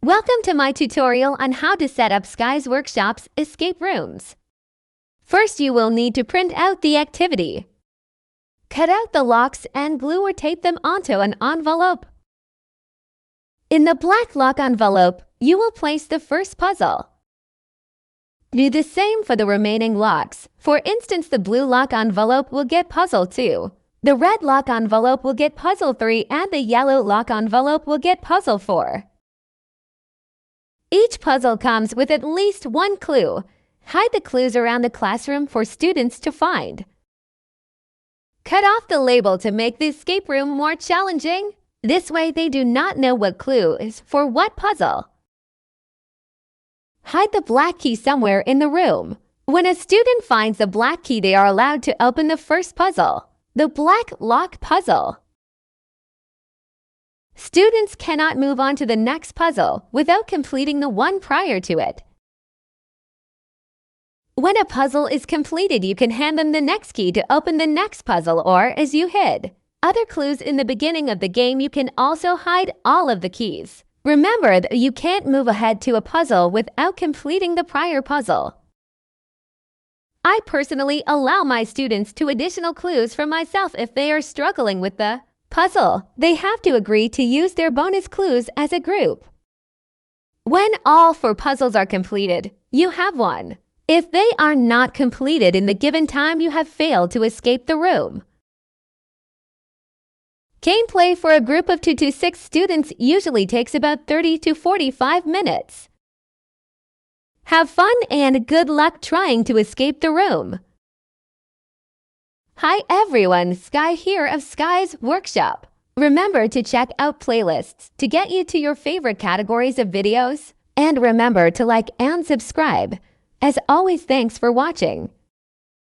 Welcome to my tutorial on how to set up Skye's Workshop's escape rooms. First, you will need to print out the activity. Cut out the locks and glue or tape them onto an envelope. In the black lock envelope, you will place the first puzzle. Do the same for the remaining locks. For instance, the blue lock envelope will get puzzle 2. The red lock envelope will get puzzle 3 and the yellow lock envelope will get puzzle 4. Each puzzle comes with at least one clue. Hide the clues around the classroom for students to find. Cut off the label to make the escape room more challenging. This way they do not know what clue is for what puzzle. Hide the black key somewhere in the room. When a student finds the black key, they are allowed to open the first puzzle, the black lock puzzle. Students cannot move on to the next puzzle without completing the one prior to it. When a puzzle is completed, you can hand them the next key to open the next puzzle, or as you hid other clues in the beginning of the game, you can also hide all of the keys. Remember that you can't move ahead to a puzzle without completing the prior puzzle. I personally allow my students to additional clues for myself if they are struggling with the puzzle. They have to agree to use their bonus clues as a group. When all 4 puzzles are completed, you have won. If they are not completed in the given time, you have failed to escape the room. Gameplay for a group of 2 to 6 students usually takes about 30 to 45 minutes. Have fun and good luck trying to escape the room. Hi everyone, Skye here of Skye's Workshop. Remember to check out playlists to get you to your favorite categories of videos. And remember to like and subscribe. As always, thanks for watching.